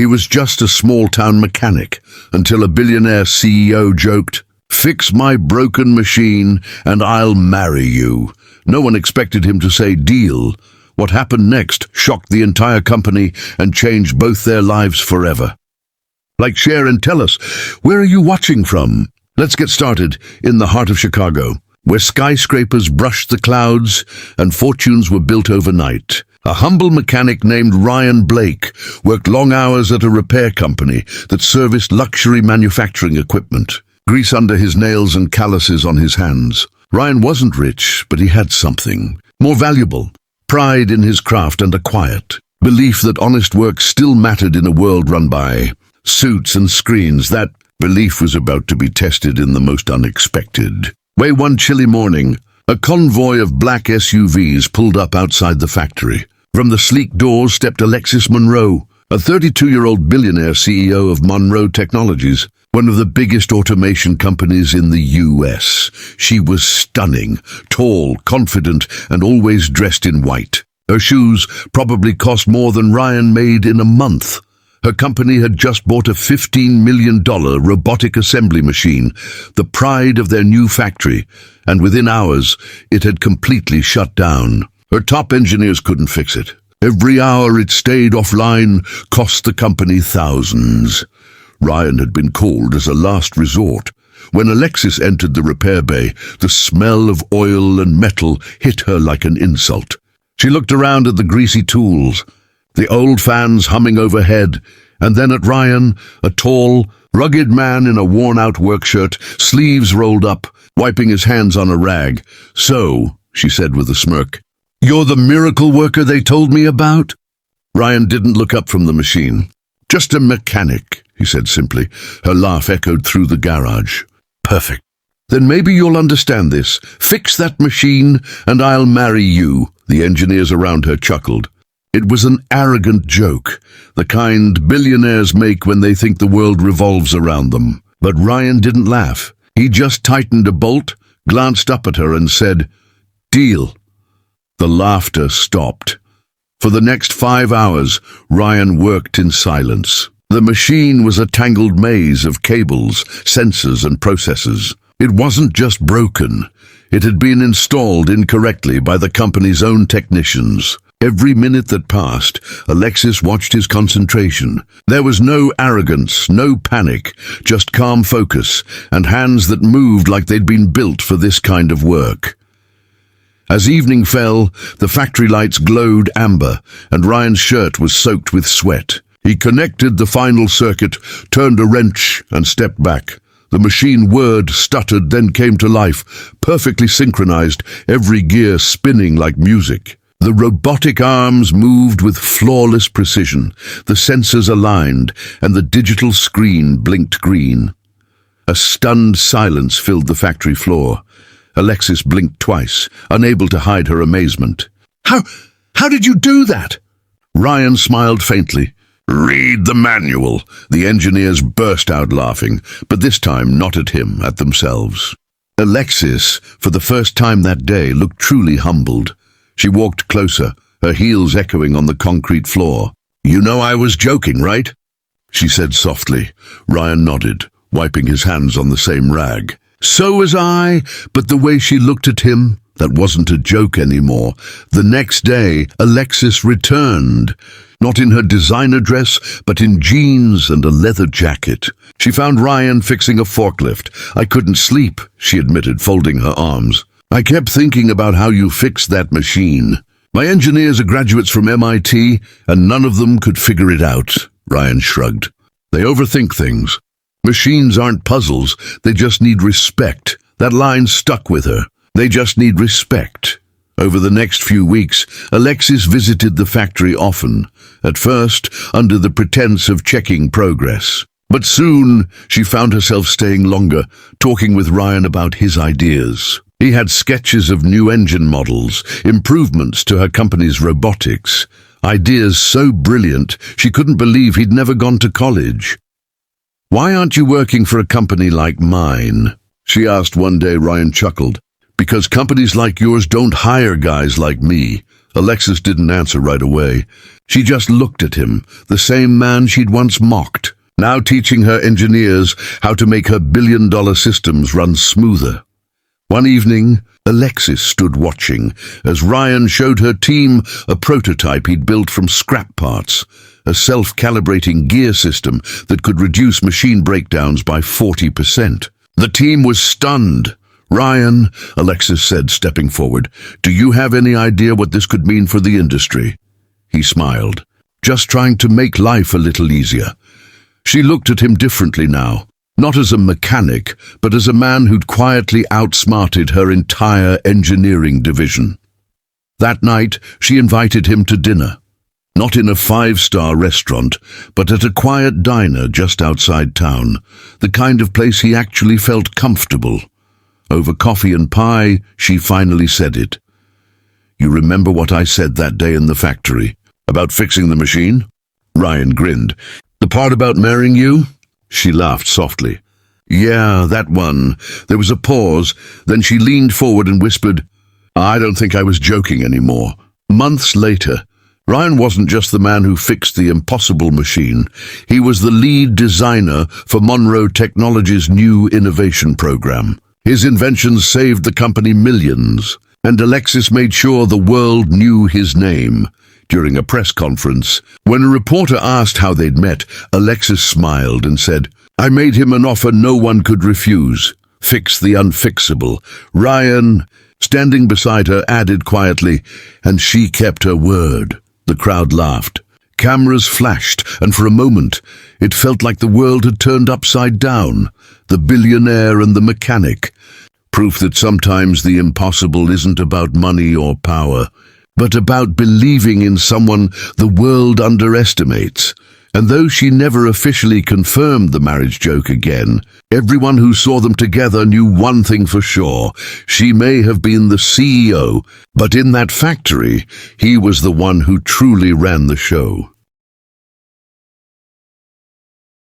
was just a small-town mechanic until a billionaire CEO joked, "Fix my broken machine and I'll marry you." No one expected him to say deal. What happened next shocked the entire company and changed both their lives forever. Like, share, and tell us, where are you watching from? Let's get started in the heart of Chicago, where skyscrapers brushed the clouds and fortunes were built overnight. A humble mechanic named Ryan Blake worked long hours at a repair company that serviced luxury manufacturing equipment. Grease under his nails and calluses on his hands. Ryan wasn't rich, but he had something more valuable: pride in his craft and a quiet belief that honest work still mattered in a world run by suits and screens. That belief was about to be tested in the most unexpected way. One chilly morning, a convoy of black SUVs pulled up outside the factory. From the sleek doors stepped Alexis Monroe, a 32-year-old billionaire CEO of Monroe Technologies, one of the biggest automation companies in the US. She was stunning, tall, confident, and always dressed in white. Her shoes probably cost more than Ryan made in a month. Her company had just bought a $15 million robotic assembly machine, the pride of their new factory, and within hours it had completely shut down. Her top engineers couldn't fix it. Every hour it stayed offline cost the company thousands. Ryan had been called as a last resort. When Alexis entered the repair bay, the smell of oil and metal hit her like an insult. She looked around at the greasy tools, the old fans humming overhead, and then at Ryan, a tall, rugged man in a worn-out work shirt, sleeves rolled up, wiping his hands on a rag. "So," she said with a smirk, "you're the miracle worker they told me about?" Ryan didn't look up from the machine. "Just a mechanic," he said simply. Her laugh echoed through the garage. "Perfect. Then maybe you'll understand this. Fix that machine and I'll marry you." The engineers around her chuckled. It was an arrogant joke, the kind billionaires make when they think the world revolves around them. But Ryan didn't laugh. He just tightened a bolt, glanced up at her and said, "Deal." The laughter stopped. For the next 5 hours, Ryan worked in silence. The machine was a tangled maze of cables, sensors, and processors. It wasn't just broken. It had been installed incorrectly by the company's own technicians. Every minute that passed, Alexis watched his concentration. There was no arrogance, no panic, just calm focus, and hands that moved like they'd been built for this kind of work. As evening fell, the factory lights glowed amber, and Ryan's shirt was soaked with sweat. He connected the final circuit, turned a wrench, and stepped back. The machine whirred, stuttered, then came to life, perfectly synchronized, every gear spinning like music. The robotic arms moved with flawless precision, the sensors aligned, and the digital screen blinked green. A stunned silence filled the factory floor. Alexis blinked twice, unable to hide her amazement. How did you do that?" Ryan smiled faintly. "Read the manual." The engineers burst out laughing, but this time not at him, at themselves. Alexis, for the first time that day, looked truly humbled. She walked closer, her heels echoing on the concrete floor. "You know I was joking, right?" she said softly. Ryan nodded, wiping his hands on the same rag. "So was I," but the way she looked at him, that wasn't a joke anymore. The next day, Alexis returned. Not in her designer dress, but in jeans and a leather jacket. She found Ryan fixing a forklift. "I couldn't sleep," she admitted, folding her arms. "I kept thinking about how you fixed that machine. My engineers are graduates from MIT, and none of them could figure it out." Ryan shrugged. "They overthink things. Machines aren't puzzles, they just need respect." That line stuck with her. They just need respect. Over the next few weeks, Alexis visited the factory often, at first under the pretense of checking progress. But soon she found herself staying longer, talking with Ryan about his ideas. He had sketches of new engine models, improvements to her company's robotics, ideas so brilliant she couldn't believe he'd never gone to college. "Why aren't you working for a company like mine?" she asked one day. Ryan chuckled. "Because companies like yours don't hire guys like me," Alexis didn't answer right away. She just looked at him, the same man she'd once mocked, now teaching her engineers how to make her billion-dollar systems run smoother. One evening, Alexis stood watching as Ryan showed her team a prototype he'd built from scrap parts, a self-calibrating gear system that could reduce machine breakdowns by 40%. The team was stunned. "Ryan," Alexis said, stepping forward, "do you have any idea what this could mean for the industry?" He smiled. "Just trying to make life a little easier." She looked at him differently now, not as a mechanic, but as a man who'd quietly outsmarted her entire engineering division. That night, she invited him to dinner. Not in a five-star restaurant, but at a quiet diner just outside town, the kind of place he actually felt comfortable. Over coffee and pie, she finally said it. "You remember what I said that day in the factory? About fixing the machine?" Ryan grinned. "The part about marrying you?" She laughed softly. "Yeah, that one." There was a pause, then she leaned forward and whispered, "I don't think I was joking anymore." Months later, Ryan wasn't just the man who fixed the impossible machine. He was the lead designer for Monroe Technology's new innovation program. His inventions saved the company millions, and Alexis made sure the world knew his name. During a press conference, when a reporter asked how they'd met, Alexis smiled and said, "I made him an offer no one could refuse. Fix the unfixable." Ryan, standing beside her, added quietly, "And she kept her word." The crowd laughed. Cameras flashed, and for a moment, it felt like the world had turned upside down. The billionaire and the mechanic. Proof that sometimes the impossible isn't about money or power, but about believing in someone the world underestimates. And though she never officially confirmed the marriage joke again, everyone who saw them together knew one thing for sure. She may have been the CEO, but in that factory, he was the one who truly ran the show.